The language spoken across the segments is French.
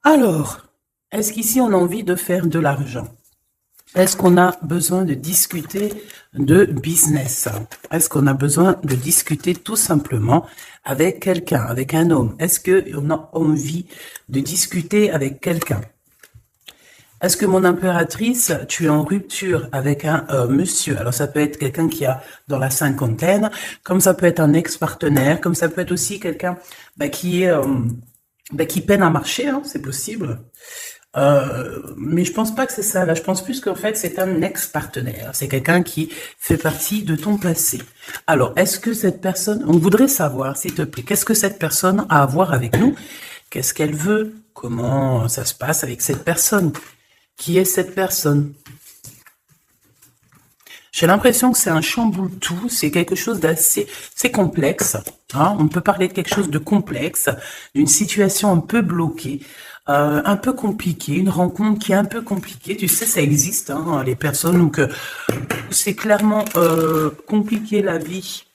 Alors, est-ce qu'ici on a envie de faire de l'argent? Est-ce qu'on a besoin de discuter de business? Est-ce qu'on a besoin de discuter tout simplement avec quelqu'un, avec un homme? Est-ce qu'on a envie de discuter avec quelqu'un? Est-ce que mon impératrice, tu es en rupture avec un monsieur? Alors ça peut être quelqu'un qui a dans la cinquantaine, comme ça peut être un ex-partenaire, comme ça peut être aussi quelqu'un qui est qui peine à marcher, hein, c'est possible. Mais je pense pas que c'est ça. Là, je pense plus qu'en fait, c'est un ex-partenaire. C'est quelqu'un qui fait partie de ton passé. Alors, est-ce que cette personne, on voudrait savoir, s'il te plaît, qu'est-ce que cette personne a à voir avec nous? Qu'est-ce qu'elle veut? Comment ça se passe avec cette personne? Qui est cette personne? J'ai l'impression que c'est un chamboule-tout, c'est quelque chose d'assez, c'est complexe, hein. On peut parler de quelque chose de complexe, d'une situation un peu bloquée, un peu compliquée, une rencontre qui est un peu compliquée. Tu sais, ça existe, hein, les personnes où que c'est clairement compliqué la vie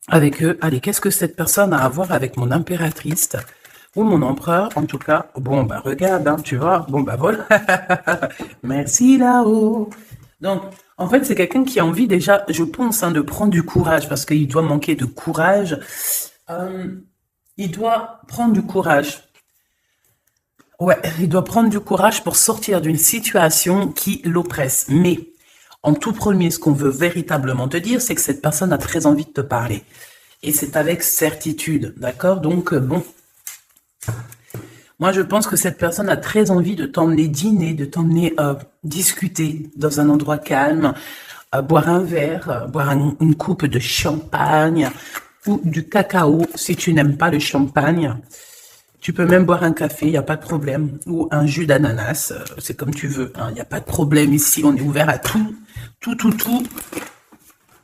avec eux. Allez, qu'est-ce que cette personne a à voir avec mon impératrice ou mon empereur, en tout cas? Bon, bah regarde, hein, tu vois. Bon, bah voilà. Merci là-haut. Donc, en fait, c'est quelqu'un qui a envie déjà, je pense, hein, de prendre du courage, parce qu'il doit manquer de courage. Il doit prendre du courage. Ouais, il doit prendre du courage pour sortir d'une situation qui l'oppresse. Mais, en tout premier, ce qu'on veut véritablement te dire, c'est que cette personne a très envie de te parler. Et c'est avec certitude, d'accord? Donc, bon, moi, je pense que cette personne a très envie de t'emmener dîner, de t'emmener discuter dans un endroit calme, boire un verre, boire une coupe de champagne ou du cacao si tu n'aimes pas le champagne. Tu peux même boire un café, il n'y a pas de problème, ou un jus d'ananas, c'est comme tu veux, il n'y a pas de problème ici, on est ouvert à tout, tout, tout, tout.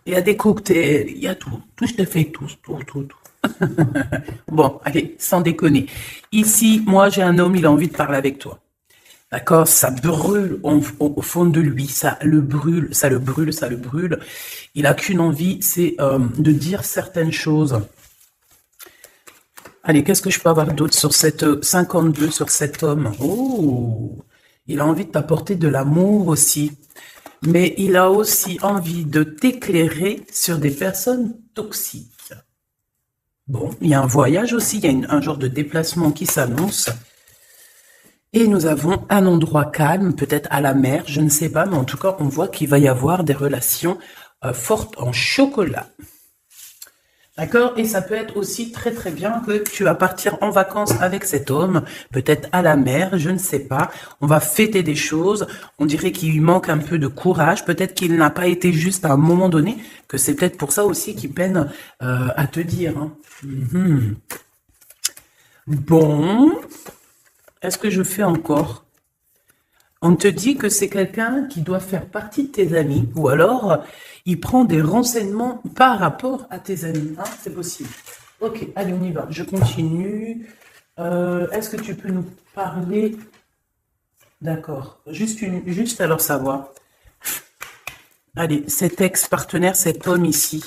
Il y a des cocktails, il y a tout, tout, je te fais tout, tout, tout, tout. Bon, allez, sans déconner. Ici, moi, j'ai un homme, il a envie de parler avec toi. D'accord? Ça brûle au fond de lui, ça le brûle, ça le brûle, ça le brûle. Il a qu'une envie, c'est de dire certaines choses. Allez, qu'est-ce que je peux avoir d'autre sur cette 52, sur cet homme? Oh, il a envie de t'apporter de l'amour aussi. Mais il a aussi envie de t'éclairer sur des personnes toxiques. Bon, il y a un voyage aussi, il y a un genre de déplacement qui s'annonce. Et nous avons un endroit calme, peut-être à la mer, je ne sais pas, mais en tout cas, on voit qu'il va y avoir des relations fortes en chocolat. D'accord? Et ça peut être aussi très très bien que tu vas partir en vacances avec cet homme, peut-être à la mer, je ne sais pas. On va fêter des choses. On dirait qu'il lui manque un peu de courage. Peut-être qu'il n'a pas été juste à un moment donné, que c'est peut-être pour ça aussi qu'il peine à te dire, hein. Bon, est-ce que je fais encore? On te dit que c'est quelqu'un qui doit faire partie de tes amis, ou alors il prend des renseignements par rapport à tes amis, hein, c'est possible. Ok, allez, on y va, je continue. Est-ce que tu peux nous parler? D'accord, juste alors savoir. Allez, cet ex-partenaire, cet homme ici.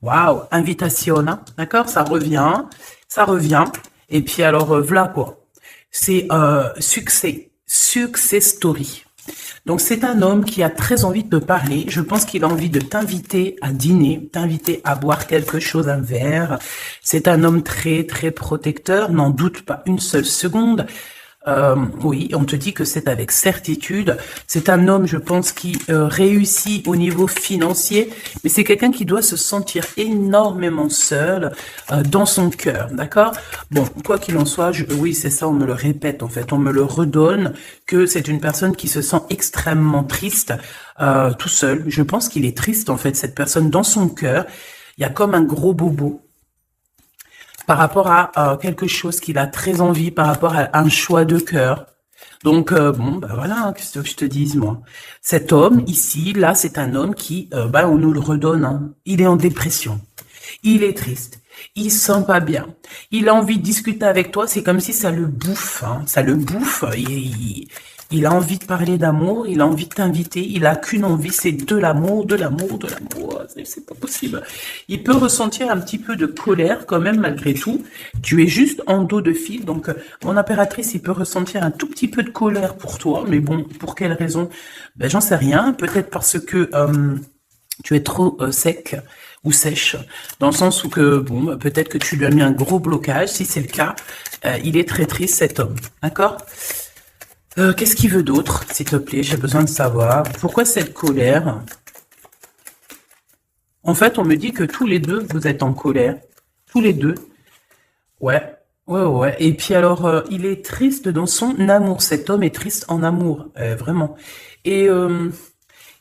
Waouh, invitation, hein, d'accord, ça revient, ça revient. Et puis alors, voilà quoi. C'est succès, success story. Donc c'est un homme qui a très envie de te parler. Je pense qu'il a envie de t'inviter à dîner, t'inviter à boire quelque chose, un verre. C'est un homme très très protecteur, n'en doute pas une seule seconde. Oui, on te dit que c'est avec certitude. C'est un homme, je pense, qui réussit au niveau financier, mais c'est quelqu'un qui doit se sentir énormément seul dans son cœur, d'accord? Bon, quoi qu'il en soit, oui, c'est ça, on me le répète, en fait, on me le redonne, que c'est une personne qui se sent extrêmement triste, tout seul. Je pense qu'il est triste, en fait, cette personne, dans son cœur. Il y a comme un gros bobo par rapport à quelque chose qu'il a très envie, par rapport à un choix de cœur. Donc, bon, bah voilà, hein, qu'est-ce que je te dise, moi. Cet homme, ici, là, c'est un homme qui, on nous le redonne, hein. Il est en dépression. Il est triste. Il se sent pas bien. Il a envie de discuter avec toi, c'est comme si ça le bouffe, hein. Ça le bouffe. Il a envie de parler d'amour, il a envie de t'inviter, il a qu'une envie, c'est de l'amour, de l'amour, de l'amour. C'est pas possible. Il peut ressentir un petit peu de colère quand même malgré tout. Tu es juste en dos de fil, donc mon impératrice, il peut ressentir un tout petit peu de colère pour toi, mais bon, pour quelle raison? Ben j'en sais rien. Peut-être parce que tu es trop sec ou sèche, dans le sens où que bon, peut-être que tu lui as mis un gros blocage. Si c'est le cas, il est très triste cet homme, d'accord? Qu'est-ce qu'il veut d'autre, s'il te plaît? J'ai besoin de savoir. Pourquoi cette colère? En fait, on me dit que tous les deux, vous êtes en colère. Tous les deux. Ouais. Ouais, ouais. Et puis alors, il est triste dans son amour. Cet homme est triste en amour, vraiment. Et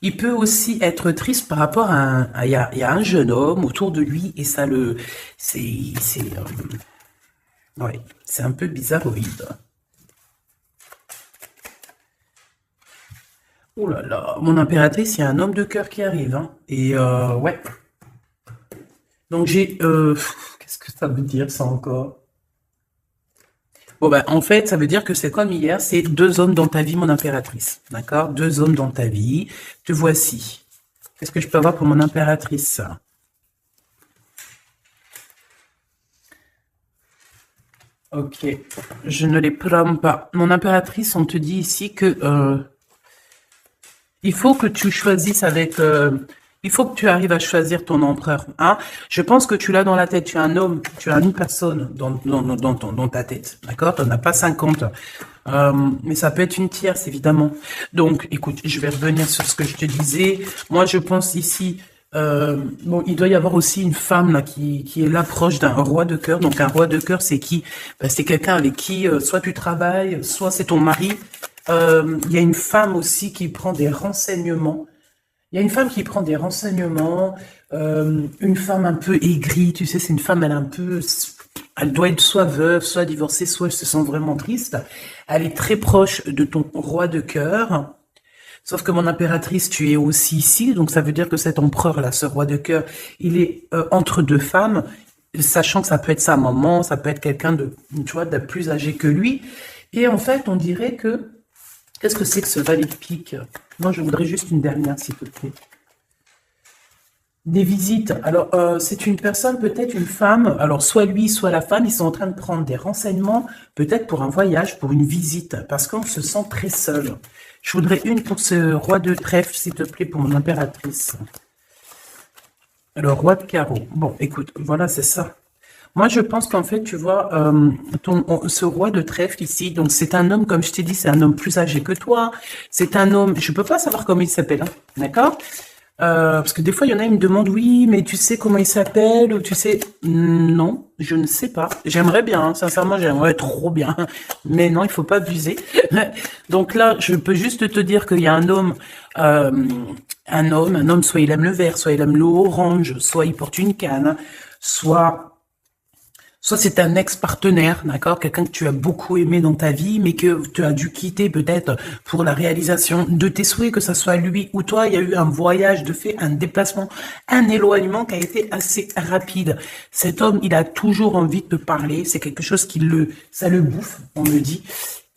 il peut aussi être triste par rapport à il y a un jeune homme autour de lui et ça le, ouais, c'est un peu bizarroïde. Oh là là, mon impératrice, il y a un homme de cœur qui arrive, hein. Et ouais. Donc j'ai, qu'est-ce que ça veut dire ça encore? Bon ben en fait, ça veut dire que c'est comme hier, c'est deux hommes dans ta vie, mon impératrice, d'accord? Deux hommes dans ta vie. Te voici. Qu'est-ce que je peux avoir pour mon impératrice? Ok, je ne les prends pas. Mon impératrice, on te dit ici que il faut que tu choisisses avec... il faut que tu arrives à choisir ton empereur. Hein. Je pense que tu l'as dans la tête. Tu as un homme, tu as une personne dans ta tête. D'accord? Tu n'en as pas 50. Mais ça peut être une tierce, évidemment. Donc, écoute, je vais revenir sur ce que je te disais. Moi, je pense ici... bon, il doit y avoir aussi une femme là qui est là proche d'un roi de cœur. Donc, un roi de cœur, c'est qui? Ben, c'est quelqu'un avec qui soit tu travailles, soit c'est ton mari. Il y a une femme aussi qui prend des renseignements. Il y a une femme qui prend des renseignements, une femme un peu aigrie, tu sais, c'est une femme, elle doit être soit veuve, soit divorcée, soit elle se sent vraiment triste. Elle est très proche de ton roi de cœur. Sauf que mon impératrice, tu es aussi ici, donc ça veut dire que cet empereur-là, ce roi de cœur, il est entre deux femmes, sachant que ça peut être sa maman, ça peut être quelqu'un de, tu vois, de plus âgé que lui. Et en fait, on dirait que qu'est-ce que c'est que ce valet de pique? Moi, je voudrais juste une dernière, s'il te plaît. Des visites. Alors, c'est une personne, peut-être une femme. Alors, soit lui, soit la femme, ils sont en train de prendre des renseignements, peut-être pour un voyage, pour une visite, parce qu'on se sent très seul. Je voudrais une pour ce roi de trèfle, s'il te plaît, pour mon impératrice. Le roi de carreau. Bon, écoute, voilà, c'est ça. Moi, je pense qu'en fait, tu vois, ce roi de trèfle ici, donc c'est un homme, comme je t'ai dit, c'est un homme plus âgé que toi. C'est un homme, je peux pas savoir comment il s'appelle, hein, d'accord? Parce que des fois, il y en a, ils me demandent, oui, mais tu sais comment il s'appelle, ou tu sais, non, je ne sais pas. J'aimerais bien, hein, sincèrement, j'aimerais trop bien, mais non, il faut pas abuser. Donc là, je peux juste te dire qu'il y a un homme, soit il aime le vert, soit il aime l'orange, soit il porte une canne, soit c'est un ex-partenaire, d'accord? Quelqu'un que tu as beaucoup aimé dans ta vie, mais que tu as dû quitter peut-être pour la réalisation de tes souhaits, que ce soit lui ou toi. Il y a eu un voyage de fait, un déplacement, un éloignement qui a été assez rapide. Cet homme, il a toujours envie de te parler. C'est quelque chose ça le bouffe, on me dit.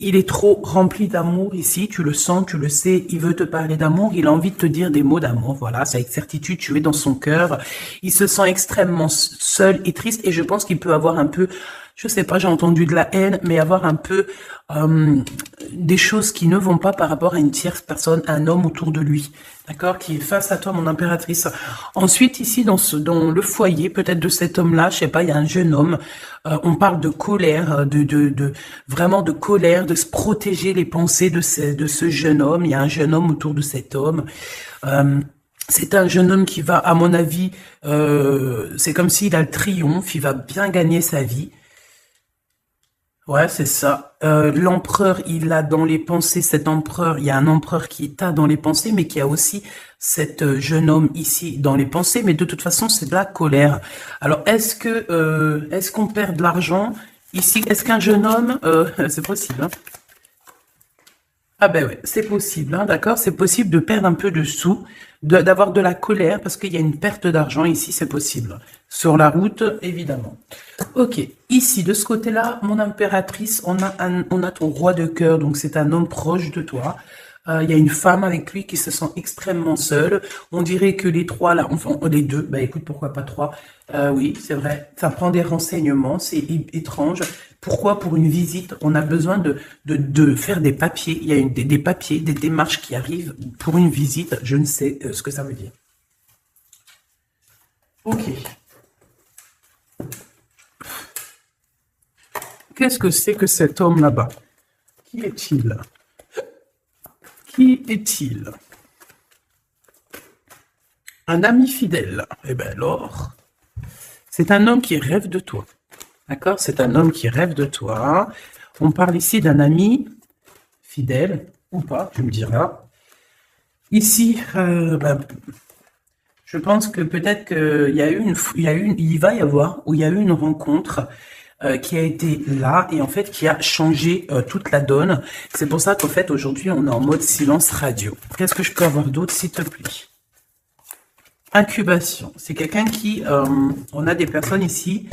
Il est trop rempli d'amour ici, tu le sens, tu le sais, il veut te parler d'amour, il a envie de te dire des mots d'amour, voilà, c'est avec certitude, tu es dans son cœur. Il se sent extrêmement seul et triste et je pense qu'il peut avoir un peu, je sais pas, j'ai entendu de la haine, mais avoir un peu des choses qui ne vont pas par rapport à une tierce personne, un homme autour de lui, d'accord, qui est face à toi, mon impératrice. Ensuite, ici, dans le foyer, peut-être de cet homme-là, je sais pas, il y a un jeune homme, on parle de colère, vraiment de colère, de se protéger les pensées de ce jeune homme. Il y a un jeune homme autour de cet homme. C'est un jeune homme qui va, à mon avis, c'est comme s'il a le triomphe, il va bien gagner sa vie. Ouais, c'est ça. L'empereur, il a dans les pensées, cet empereur, il y a un empereur qui t'a dans les pensées, mais qui a aussi cet jeune homme ici dans les pensées, mais de toute façon, c'est de la colère. Alors, est-ce qu'on perd de l'argent ici? Est-ce qu'un jeune homme, c'est possible, hein? Ah ben ouais, c'est possible, hein, d'accord? C'est possible de perdre un peu de sous, d'avoir de la colère, parce qu'il y a une perte d'argent ici, c'est possible. Sur la route, évidemment. Ok, ici, de ce côté-là, mon impératrice, on a ton roi de cœur, donc c'est un homme proche de toi. Il y a une femme avec lui qui se sent extrêmement seule. On dirait que les trois là, enfin les deux, bah écoute, pourquoi pas trois? Oui, c'est vrai. Ça prend des renseignements, c'est étrange. Pourquoi pour une visite, on a besoin de faire des papiers? Il y a des papiers, des démarches qui arrivent pour une visite. Je ne sais ce que ça veut dire. Ok. Qu'est-ce que c'est que cet homme là-bas? Qui est-il? Qui est-il? Un ami fidèle. Eh bien alors, c'est un homme qui rêve de toi. D'accord? C'est un homme qui rêve de toi. On parle ici d'un ami fidèle, ou pas, tu me diras. Ici, je pense que peut-être il va y avoir, ou il y a eu une rencontre qui a été là et en fait qui a changé toute la donne. C'est pour ça qu'en fait aujourd'hui on est en mode silence radio. Qu'est-ce que je peux avoir d'autre s'il te plaît? Incubation. C'est quelqu'un qui, on a des personnes ici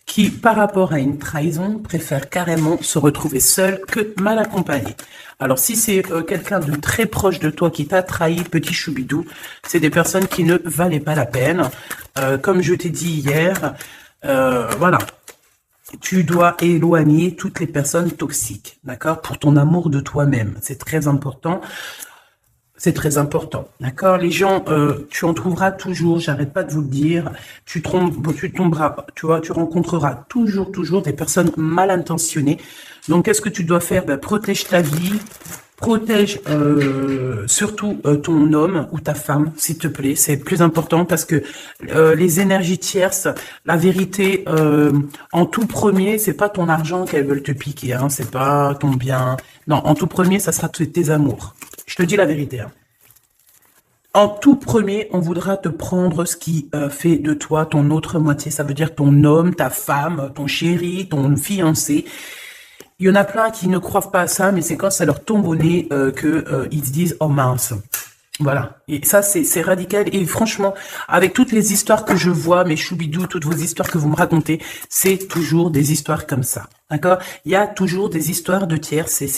qui, par rapport à une trahison, préfèrent carrément se retrouver seul que mal accompagné. Alors, si c'est quelqu'un de très proche de toi qui t'a trahi, petit choubidou, c'est des personnes qui ne valaient pas la peine. Comme je t'ai dit hier, voilà, tu dois éloigner toutes les personnes toxiques, d'accord, pour ton amour de toi-même. C'est très important. C'est très important, d'accord? Les gens, tu en trouveras toujours, j'arrête pas de vous le dire, tu tomberas, tu vois, tu rencontreras toujours des personnes mal intentionnées. Donc, qu'est-ce que tu dois faire? Ben, protège ta vie, protège surtout ton homme ou ta femme, s'il te plaît. C'est plus important parce que les énergies tierces, la vérité, en tout premier, c'est pas ton argent qu'elles veulent te piquer, hein, c'est pas ton bien. Non, en tout premier, ça sera tes amours. Je te dis la vérité. Hein. En tout premier, on voudra te prendre ce qui fait de toi ton autre moitié. Ça veut dire ton homme, ta femme, ton chéri, ton fiancé. Il y en a plein qui ne croient pas à ça, mais c'est quand ça leur tombe au nez qu'ils se disent « Oh mince !» Voilà. Et ça, c'est radical. Et franchement, avec toutes les histoires que je vois, mes choubidous, toutes vos histoires que vous me racontez, c'est toujours des histoires comme ça. D'accord? Il y a toujours des histoires de tiers. C'est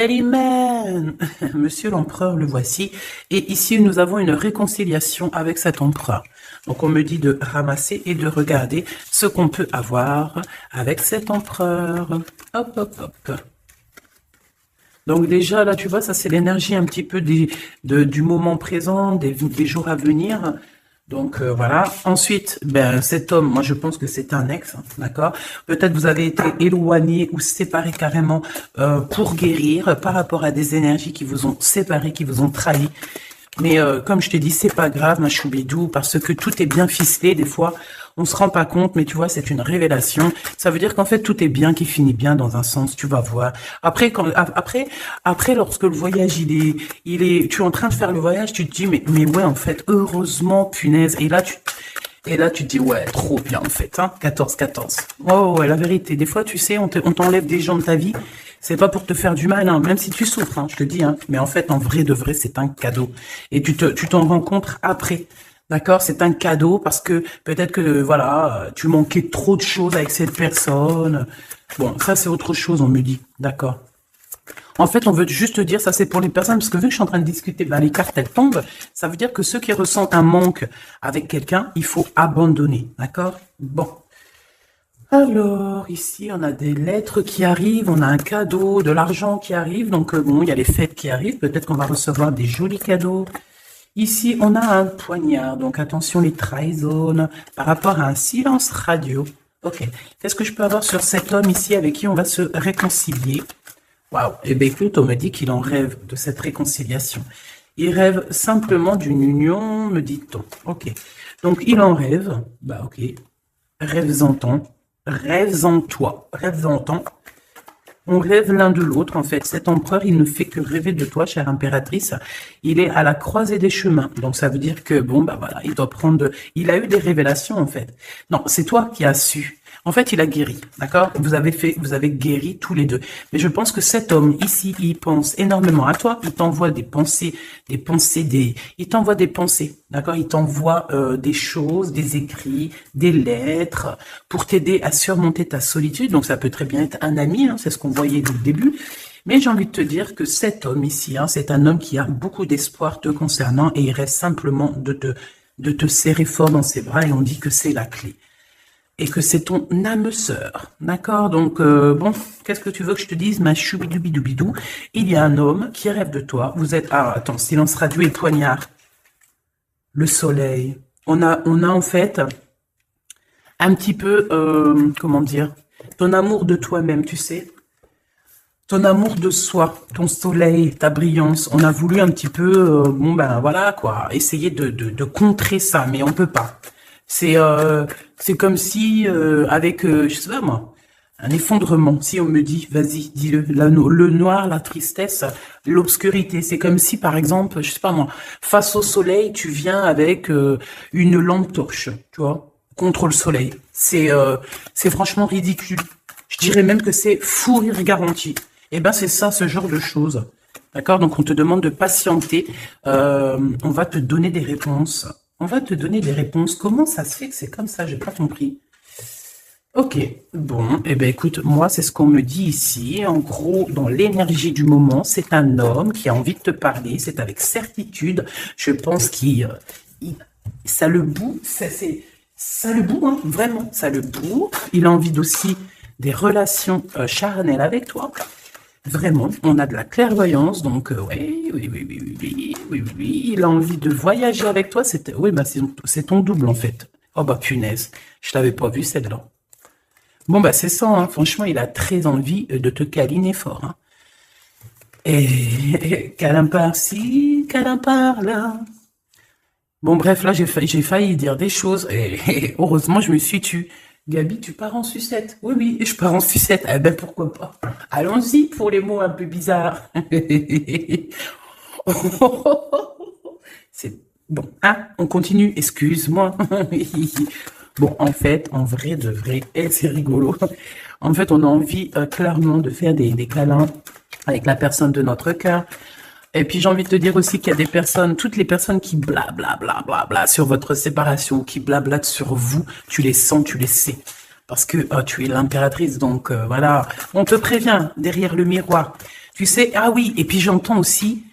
l'humain. Monsieur l'empereur, le voici. Et ici, nous avons une réconciliation avec cet empereur. Donc, on me dit de ramasser et de regarder ce qu'on peut avoir avec cet empereur. Hop, hop, hop. Donc déjà, là, tu vois, ça, c'est l'énergie un petit peu du moment présent, des jours à venir. Donc, voilà. Ensuite, ben, cet homme, moi, je pense que c'est un ex, hein, d'accord? Peut-être vous avez été éloigné ou séparé carrément pour guérir par rapport à des énergies qui vous ont séparé, qui vous ont trahi. Mais comme je t'ai dit, c'est pas grave, ma choubidou, parce que tout est bien ficelé. Des fois, on se rend pas compte, mais tu vois, c'est une révélation. Ça veut dire qu'en fait, tout est bien, qui finit bien dans un sens. Tu vas voir. Après, lorsque le voyage, tu es en train de faire le voyage, tu te dis, mais ouais, en fait, heureusement, punaise. Et là, tu te dis, ouais, trop bien, en fait, hein, 14-14. Oh, ouais, la vérité. Des fois, tu sais, on t'enlève des gens de ta vie. C'est pas pour te faire du mal, hein, même si tu souffres, hein, je te dis, hein. Mais en fait, en vrai de vrai, c'est un cadeau. Et tu t'en rencontres après. D'accord? C'est un cadeau parce que peut-être que, voilà, tu manquais trop de choses avec cette personne. Bon, ça, c'est autre chose, on me dit. D'accord? En fait, on veut juste te dire, ça c'est pour les personnes, parce que vu que je suis en train de discuter, ben, les cartes, elles tombent. Ça veut dire que ceux qui ressentent un manque avec quelqu'un, il faut abandonner. D'accord? Bon. Alors, ici, on a des lettres qui arrivent, on a un cadeau, de l'argent qui arrive. Donc, bon, il y a les fêtes qui arrivent. Peut-être qu'on va recevoir des jolis cadeaux. Ici, on a un poignard. Donc, attention, les trahisons par rapport à un silence radio. Ok. Qu'est-ce que je peux avoir sur cet homme ici avec qui on va se réconcilier? Waouh. Eh bien, écoute, on me dit qu'il en rêve de cette réconciliation. Il rêve simplement d'une union, me dit-on. Ok. Donc, il en rêve. Bah, ok. Rêves-en-ton. Rêves en toi, rêves en temps. On rêve l'un de l'autre, en fait. Cet empereur, il ne fait que rêver de toi, chère impératrice. Il est à la croisée des chemins. Donc, ça veut dire que, bon, bah voilà, il doit prendre... Il a eu des révélations, en fait. Non, c'est toi qui as su. En fait, il a guéri, d'accord? Vous avez guéri tous les deux. Mais je pense que cet homme ici, il pense énormément à toi. Il t'envoie il t'envoie des pensées, d'accord? Il t'envoie des choses, des écrits, des lettres pour t'aider à surmonter ta solitude. Donc, ça peut très bien être un ami, hein, c'est ce qu'on voyait dès le début. Mais j'ai envie de te dire que cet homme ici, hein, c'est un homme qui a beaucoup d'espoir te concernant et il reste simplement de te serrer fort dans ses bras et on dit que c'est la clé. Et que c'est ton âme sœur, d'accord? Donc, bon, qu'est-ce que tu veux que je te dise, ma choubidoubidou? Il y a un homme qui rêve de toi. Vous êtes... Ah, attends, silence radio et poignard. Le soleil. On a en fait un petit peu, comment dire, ton amour de toi-même, tu sais? Ton amour de soi, ton soleil, ta brillance, on a voulu un petit peu, bon ben voilà quoi, essayer de contrer ça, mais on peut pas. C'est comme si avec, je sais pas moi, un effondrement. Si on me dit, vas-y, dis-le, le noir, la tristesse, l'obscurité. C'est comme si par exemple, je sais pas moi, face au soleil, tu viens avec une lampe torche, tu vois, contre le soleil. C'est franchement ridicule. Je dirais même que c'est fou rire garanti. Eh ben, c'est ça, ce genre de choses. D'accord? Donc, on te demande de patienter. On va te donner des réponses. On va te donner des réponses. Comment ça se fait que c'est comme ça? J'ai pas compris. Ok. Bon, eh ben, écoute, moi, c'est ce qu'on me dit ici. En gros, dans l'énergie du moment, c'est un homme qui a envie de te parler. C'est avec certitude. Je pense ça le boue. Ça le boue, hein, vraiment. Ça le boue. Il a envie aussi des relations charnelles avec toi. Vraiment, on a de la clairvoyance, donc oui, il a envie de voyager avec toi. Oui, bah c'est ton double en fait. Oh bah punaise, je t'avais pas vu celle-là. Bon bah c'est ça, hein. Franchement, il a très envie de te câliner fort. Hein. Et câlin par-ci, câlin par-là. Bon bref, là j'ai failli dire des choses et heureusement je me suis tue. Gabi, tu pars en sucette? Oui, oui, je pars en sucette. Eh ben, pourquoi pas? Allons-y pour les mots un peu bizarres. C'est bon, hein? On continue. Excuse-moi. Bon, en fait, en vrai de vrai, c'est rigolo. En fait, on a envie clairement de faire des câlins avec la personne de notre cœur. Et puis j'ai envie de te dire aussi qu'il y a des personnes, toutes les personnes qui blabla sur votre séparation, qui blablatent sur vous, tu les sens, tu les sais. Parce que tu es l'impératrice, donc voilà. On te prévient derrière le miroir. Tu sais, ah oui, et puis j'entends aussi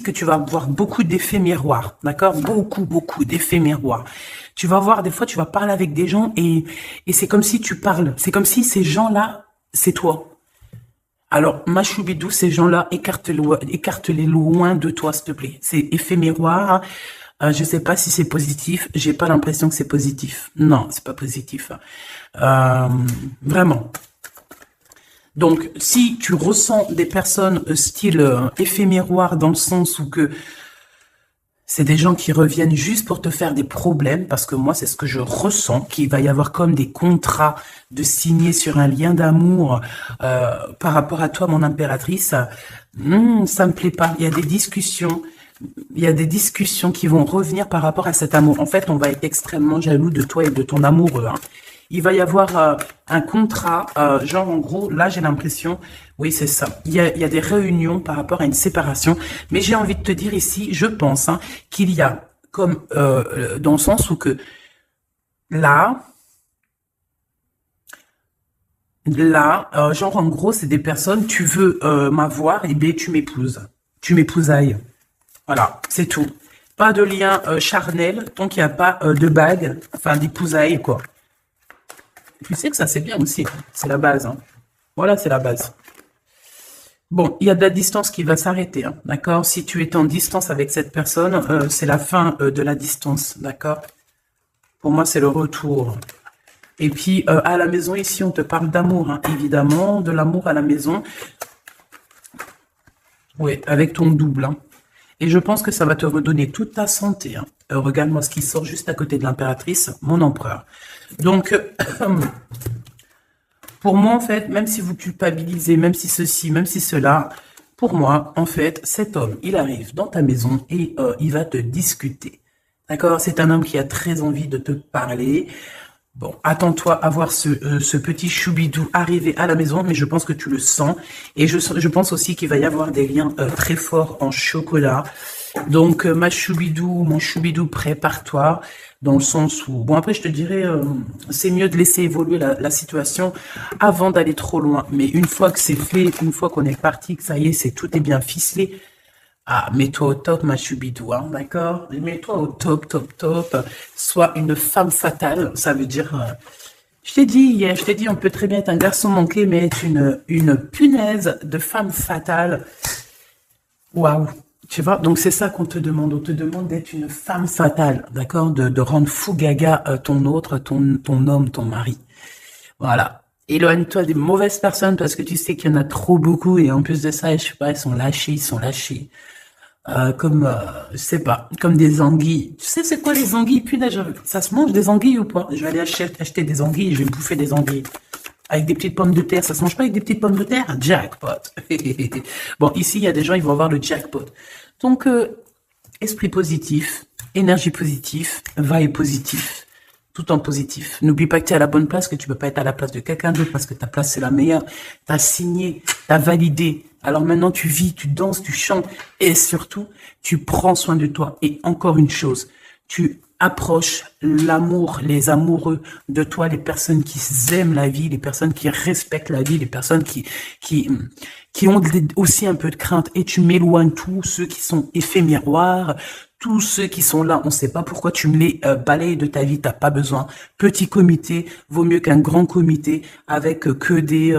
que tu vas avoir beaucoup d'effets miroirs, d'accord? Beaucoup d'effets miroirs. Tu vas voir, des fois, tu vas parler avec des gens et c'est comme si tu parles. C'est comme si ces gens-là, c'est toi. Alors, ma choubidou, ces gens-là, écarte-les loin de toi, s'il te plaît. C'est effet miroir. Je sais pas si c'est positif. J'ai pas l'impression que c'est positif. Non, c'est pas positif. Vraiment. Donc, si tu ressens des personnes style effet miroir dans le sens où que c'est des gens qui reviennent juste pour te faire des problèmes, parce que moi, c'est ce que je ressens, qu'il va y avoir comme des contrats de signer sur un lien d'amour par rapport à toi, mon impératrice. Ça me plaît pas. Il y a des discussions qui vont revenir par rapport à cet amour. En fait, on va être extrêmement jaloux de toi et de ton amoureux. Hein. Il va y avoir un contrat, genre en gros, là j'ai l'impression, oui c'est ça, il y a des réunions par rapport à une séparation, mais j'ai envie de te dire ici, je pense qu'il y a comme, dans le sens où que là, genre en gros c'est des personnes, tu veux m'avoir, et bien tu m'épousailles, voilà, c'est tout. Pas de lien charnel, tant qu'il n'y a pas de bague, enfin d'épousailles quoi. Tu sais que ça, c'est bien aussi. C'est la base. Hein. Voilà, c'est la base. Bon, il y a de la distance qui va s'arrêter. Hein, d'accord? Si tu es en distance avec cette personne, c'est la fin de la distance. D'accord? Pour moi, c'est le retour. Et puis, à la maison, ici, on te parle d'amour. Hein, évidemment, de l'amour à la maison. Oui, avec ton double. Hein. Et je pense que ça va te redonner toute ta santé. Hein. Regarde-moi ce qui sort juste à côté de l'impératrice, mon empereur. Donc, pour moi, en fait, même si vous culpabilisez, même si ceci, même si cela, pour moi, en fait, cet homme, il arrive dans ta maison et il va te discuter. D'accord? C'est un homme qui a très envie de te parler. Bon, attends-toi à voir ce petit choubidou arriver à la maison, mais je pense que tu le sens. Et je pense aussi qu'il va y avoir des liens très forts en chocolat. Donc, ma choubidou, mon choubidou, prépare-toi. Dans le sens où, bon, après, je te dirais, c'est mieux de laisser évoluer la situation avant d'aller trop loin. Mais une fois que c'est fait, une fois qu'on est parti, que ça y est, tout est bien ficelé, ah, mets-toi au top, ma choubidou, hein, d'accord? Mets-toi au top, top, top. Sois une femme fatale. Ça veut dire, je t'ai dit, on peut très bien être un garçon manqué, mais être une punaise de femme fatale. Waouh. Tu vois, donc c'est ça qu'on te demande. On te demande d'être une femme fatale, d'accord? De rendre fou gaga ton autre, ton homme, ton mari. Voilà. Éloigne-toi des mauvaises personnes parce que tu sais qu'il y en a trop beaucoup et en plus de ça, je sais pas, ils sont lâchés, ils sont lâchés. Comme, je sais pas, comme des anguilles. Tu sais, c'est quoi les anguilles? Punaise, ça se mange des anguilles ou pas? Je vais aller acheter des anguilles et je vais me bouffer des anguilles. Avec des petites pommes de terre, ça se mange pas avec des petites pommes de terre? Jackpot. Bon, ici, il y a des gens, ils vont avoir le jackpot. Donc, esprit positif, énergie positive, vibe positif, tout en positif. N'oublie pas que tu es à la bonne place, que tu peux pas être à la place de quelqu'un d'autre parce que ta place c'est la meilleure. T'as signé, t'as validé. Alors maintenant tu vis, tu danses, tu chantes et surtout tu prends soin de toi. Et encore une chose, tu approches l'amour, les amoureux de toi, les personnes qui aiment la vie, les personnes qui respectent la vie, les personnes qui, qui ont aussi un peu de crainte et tu m'éloignes tous ceux qui sont effets miroirs, tous ceux qui sont là, on ne sait pas pourquoi tu me les balayes de ta vie, t'as pas besoin. Petit comité vaut mieux qu'un grand comité avec que des